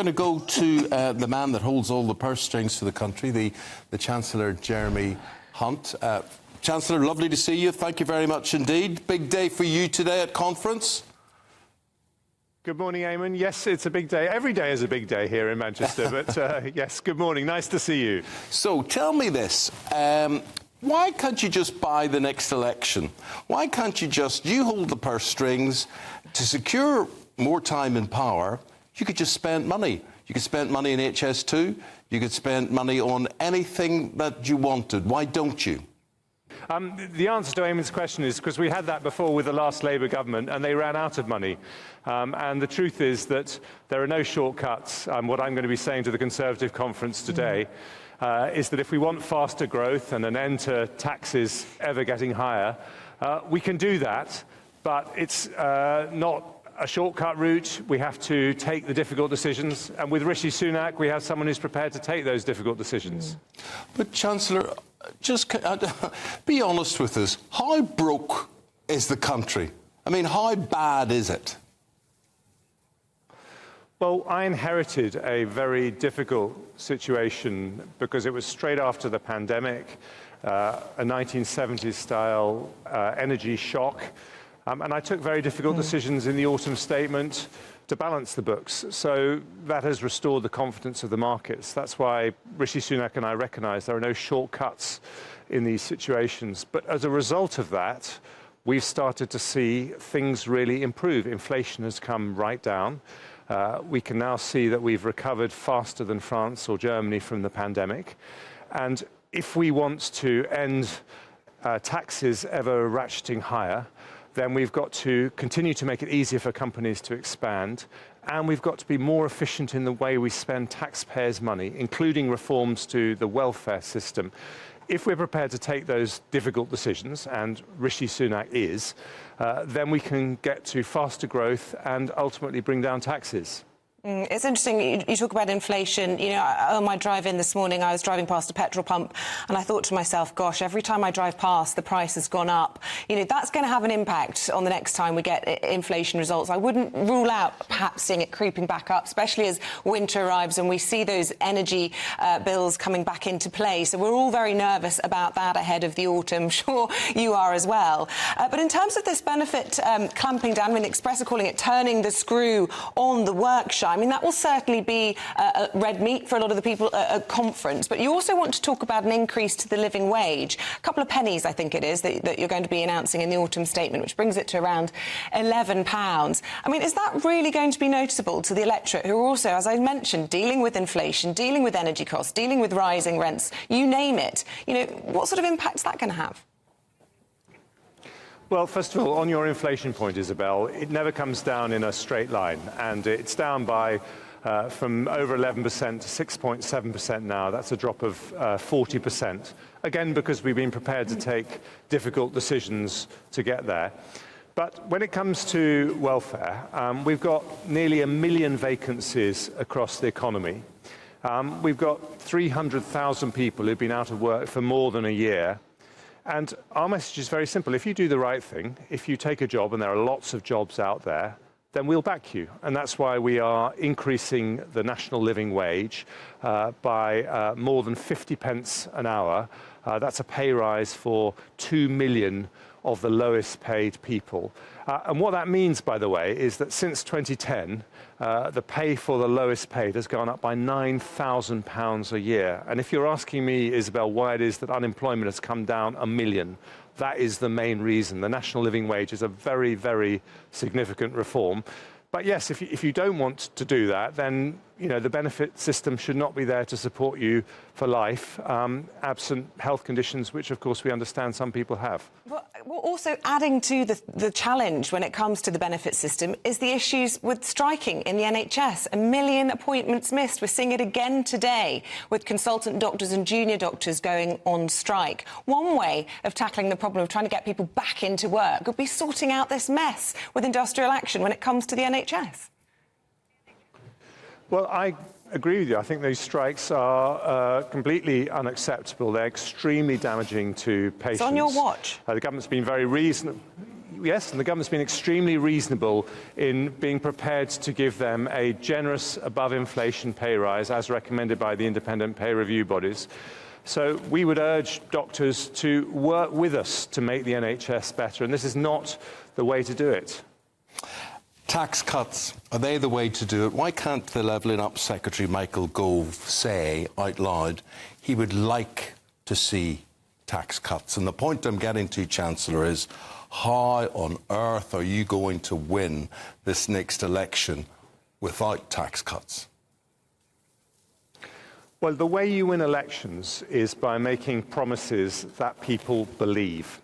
going to go to the man that holds all the purse strings for the country, the Chancellor Jeremy Hunt. Chancellor, lovely to see you. Thank you very much indeed. Big day for you today at conference. Good morning, Eamonn. Yes, it's a big day. Every day is a big day here in Manchester, but yes, good morning. Nice to see you. So tell me this. Why can't you just buy the next election? Why can't you hold the purse strings to secure more time in power? You could just spend money. You could spend money in HS2. You could spend money on anything that you wanted. Why don't you? The answer to Eamonn's question is because we had that before with the last Labour government and they ran out of money. And the truth is that there are no shortcuts. What I'm going to be saying to the Conservative conference today is that if we want faster growth and an end to taxes ever getting higher, we can do that, but it's not a shortcut route. We have to take the difficult decisions. And with Rishi Sunak, we have someone who's prepared to take those difficult decisions. But, Chancellor, just be honest with us. How broke is the country? I mean, how bad is it? Well, I inherited a very difficult situation because it was straight after the pandemic, a 1970s-style energy shock. And I took very difficult decisions in the autumn statement to balance the books. So that has restored the confidence of the markets. That's why Rishi Sunak and I recognise there are no shortcuts in these situations. But as a result of that, we've started to see things really improve. Inflation has come right down. We can now see that we've recovered faster than France or Germany from the pandemic. And if we want to end taxes ever ratcheting higher, then we've got to continue to make it easier for companies to expand, and we've got to be more efficient in the way we spend taxpayers' money, including reforms to the welfare system. If we're prepared to take those difficult decisions, and Rishi Sunak is, then we can get to faster growth and ultimately bring down taxes. It's interesting, you talk about inflation. You know, on my drive in this morning, I was driving past a petrol pump and I thought to myself, gosh, every time I drive past, the price has gone up. You know, that's going to have an impact on the next time we get inflation results. I wouldn't rule out perhaps seeing it creeping back up, especially as winter arrives and we see those energy bills coming back into play. So we're all very nervous about that ahead of the autumn. Sure, you are as well. But in terms of this benefit clamping down, I mean, the Express are calling it turning the screw on the workshop. I mean, that will certainly be red meat for a lot of the people at conference. But you also want to talk about an increase to the living wage. A couple of pennies, I think it is, that you're going to be announcing in the autumn statement, which brings it to around £11. I mean, is that really going to be noticeable to the electorate, who are also, as I mentioned, dealing with inflation, dealing with energy costs, dealing with rising rents, you name it? You know, what sort of impact is that going to have? Well, first of all, on your inflation point, Isabel, it never comes down in a straight line, and it's down by from over 11% to 6.7% now. That's a drop of 40%. Again, because we've been prepared to take difficult decisions to get there. But when it comes to welfare, we've got nearly 1 million vacancies across the economy. We've got 300,000 people who've been out of work for more than a year. And our message is very simple. If you do the right thing, if you take a job, and there are lots of jobs out there, then we'll back you. And that's why we are increasing the national living wage by more than 50 pence an hour. That's a pay rise for 2 million of the lowest paid people. And what that means, by the way, is that since 2010, the pay for the lowest paid has gone up by £9,000 a year. And if you're asking me, Isabel, why it is that unemployment has come down 1 million, that is the main reason. The national living wage is a very, very significant reform. But yes, if you don't want to do that, then you know the benefit system should not be there to support you for life, absent health conditions, which of course we understand some people have. Well, also adding to the challenge when it comes to the benefit system is the issues with striking in the NHS. 1 million appointments missed. We're seeing it again today with consultant doctors and junior doctors going on strike. One way of tackling the problem of trying to get people back into work would be sorting out this mess with industrial action when it comes to the NHS. Well, I agree with you. I think those strikes are completely unacceptable. They're extremely damaging to patients. It's on your watch. The government's been very reasonable. yes, and the government's been extremely reasonable in being prepared to give them a generous above-inflation pay rise, as recommended by the independent pay review bodies. So we would urge doctors to work with us to make the NHS better, and this is not the way to do it. Tax cuts, are they the way to do it? Why can't the Levelling Up Secretary Michael Gove say out loud he would like to see tax cuts? And the point I'm getting to, Chancellor, is how on earth are you going to win this next election without tax cuts? Well, the way you win elections is by making promises that people believe.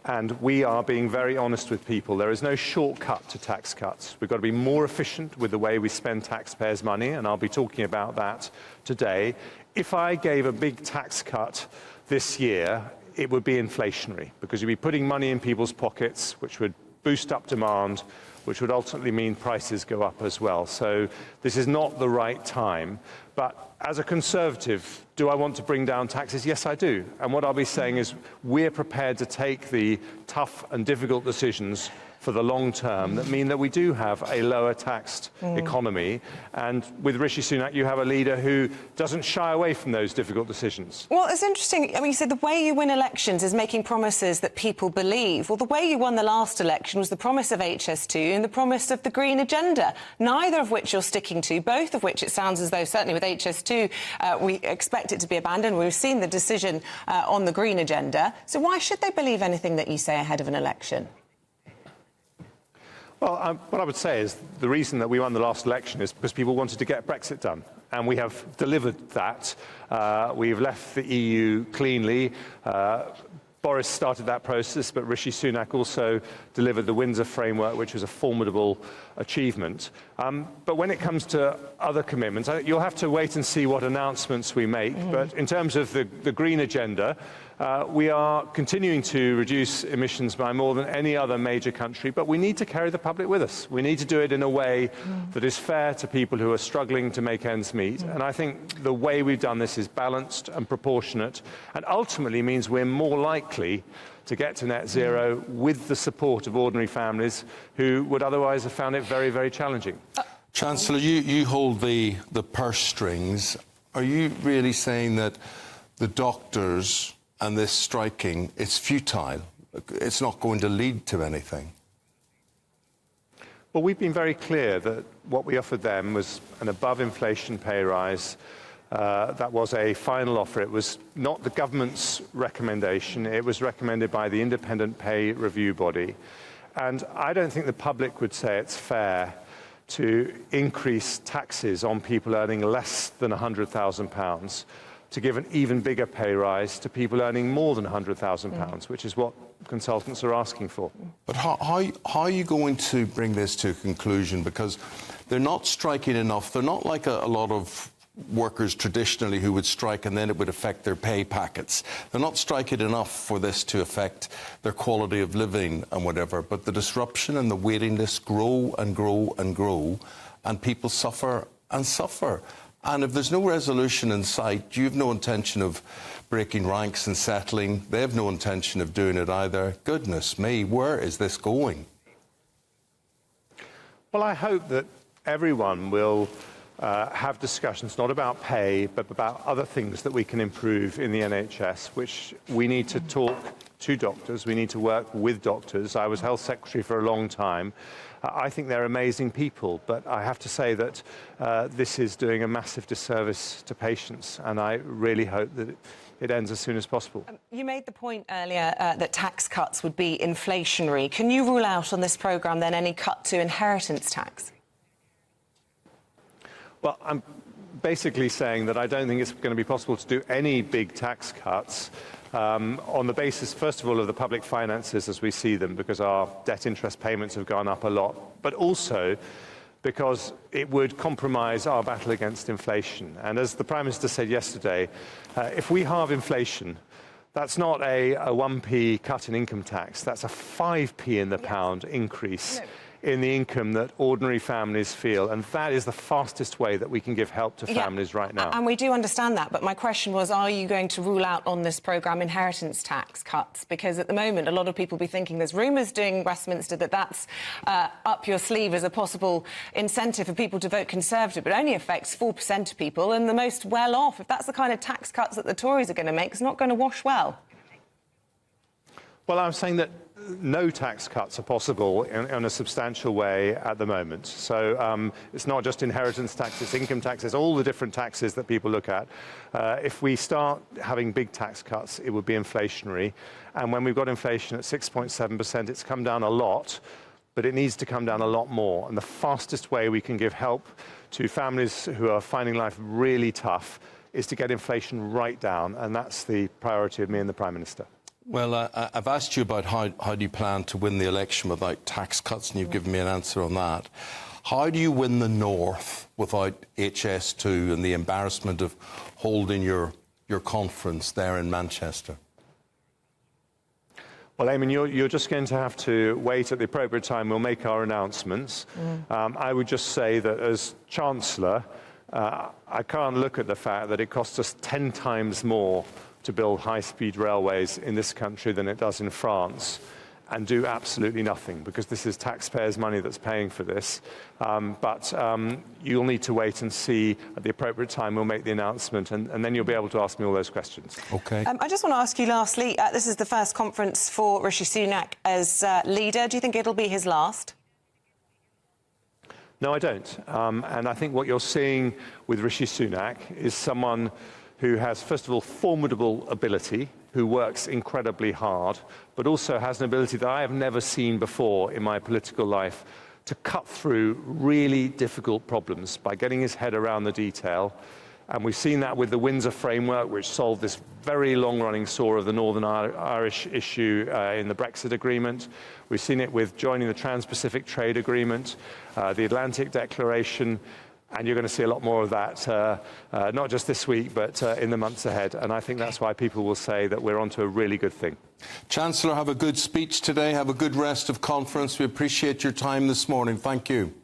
And we are being very honest with people. There is no shortcut to tax cuts. We've got to be more efficient with the way we spend taxpayers' money, and I'll be talking about that today. If I gave a big tax cut this year, it would be inflationary, because you'd be putting money in people's pockets, which would boost up demand, which would ultimately mean prices go up as well. So this is not the right time. But as a Conservative, do I want to bring down taxes? Yes, I do. And what I'll be saying is we're prepared to take the tough and difficult decisions for the long term that mean that we do have a lower taxed economy. And with Rishi Sunak, you have a leader who doesn't shy away from those difficult decisions. Well, it's interesting. I mean, you said the way you win elections is making promises that people believe. Well, the way you won the last election was the promise of HS2 and the promise of the Green Agenda, neither of which you're sticking to, both of which it sounds as though, certainly with HS2, we expect it to be abandoned. We've seen the decision on the Green Agenda. So why should they believe anything that you say ahead of an election? Well, what I would say is the reason that we won the last election is because people wanted to get Brexit done. And we have delivered that. We've left the EU cleanly. Boris started that process, but Rishi Sunak also delivered the Windsor Framework, which was a formidable achievement. But when it comes to other commitments, you'll have to wait and see what announcements we make. But in terms of the Green Agenda, we are continuing to reduce emissions by more than any other major country, but we need to carry the public with us. We need to do it in a way that is fair to people who are struggling to make ends meet. And I think the way we've done this is balanced and proportionate, and ultimately means we're more likely to get to net zero with the support of ordinary families who would otherwise have found it very, very challenging. Chancellor, you hold the purse strings. Are you really saying that the doctors and this striking, it's futile? It's not going to lead to anything? Well, we've been very clear that what we offered them was an above-inflation pay rise. That was a final offer. It was not the government's recommendation. It was recommended by the independent pay review body. And I don't think the public would say it's fair to increase taxes on people earning less than £100,000 to give an even bigger pay rise to people earning more than £100,000, which is what consultants are asking for. But how are you going to bring this to a conclusion? Because they're not striking enough. They're not like a lot of workers traditionally who would strike and then it would affect their pay packets. They're not striking enough for this to affect their quality of living and whatever, but the disruption and the waiting lists grow and grow and grow, and people suffer and suffer. And if there's no resolution in sight, you have no intention of breaking ranks and settling. They have no intention of doing it either. Goodness me, where is this going? Well, I hope that everyone will have discussions not about pay but about other things that we can improve in the NHS, which we need to talk to doctors, we need to work with doctors. I was Health Secretary for a long time. I think they're amazing people, but I have to say that this is doing a massive disservice to patients, and I really hope that it ends as soon as possible. You made the point earlier that tax cuts would be inflationary. Can you rule out on this programme then any cut to inheritance tax? Well, I'm basically saying that I don't think it's going to be possible to do any big tax cuts on the basis, first of all, of the public finances as we see them, because our debt interest payments have gone up a lot, but also because it would compromise our battle against inflation. And as the Prime Minister said yesterday, if we halve inflation, that's not a 1p cut in income tax, that's a 5p in the pound increase in the income that ordinary families feel, and that is the fastest way that we can give help to families right now. And we do understand that, but my question was, are you going to rule out on this programme inheritance tax cuts? Because at the moment, a lot of people be thinking there's rumours doing Westminster that that's up your sleeve as a possible incentive for people to vote Conservative, but it only affects 4% of people, and the most well-off. If that's the kind of tax cuts that the Tories are going to make, it's not going to wash well. Well, I'm saying that no tax cuts are possible in a substantial way at the moment. So it's not just inheritance tax, it's income taxes, all the different taxes that people look at. If we start having big tax cuts, it would be inflationary. And when we've got inflation at 6.7%, it's come down a lot, but it needs to come down a lot more. And the fastest way we can give help to families who are finding life really tough is to get inflation right down. And that's the priority of me and the Prime Minister. Well, I've asked you about how do you plan to win the election without tax cuts, and you've given me an answer on that. How do you win the North without HS2 and the embarrassment of holding your conference there in Manchester? Well, Eamonn, you're just going to have to wait at the appropriate time. We'll make our announcements. I would just say that as Chancellor, I can't look at the fact that it costs us 10 times more to build high-speed railways in this country than it does in France, and do absolutely nothing, because this is taxpayers' money that's paying for this. But you'll need to wait and see at the appropriate time. We'll make the announcement, and then you'll be able to ask me all those questions. OK. I just want to ask you lastly, this is the first conference for Rishi Sunak as leader. Do you think it'll be his last? No, I don't. And I think what you're seeing with Rishi Sunak is someone who has, first of all, formidable ability, who works incredibly hard, but also has an ability that I have never seen before in my political life to cut through really difficult problems by getting his head around the detail. And we've seen that with the Windsor Framework, which solved this very long-running sore of the Northern Irish issue in the Brexit agreement. We've seen it with joining the Trans-Pacific Trade Agreement, the Atlantic Declaration, and you're going to see a lot more of that, not just this week, but in the months ahead. And I think that's why people will say that we're onto a really good thing. Chancellor, have a good speech today. Have a good rest of conference. We appreciate your time this morning. Thank you.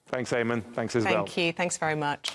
Thanks, Eamonn. Thanks, Isabel. Thank you. Thanks very much.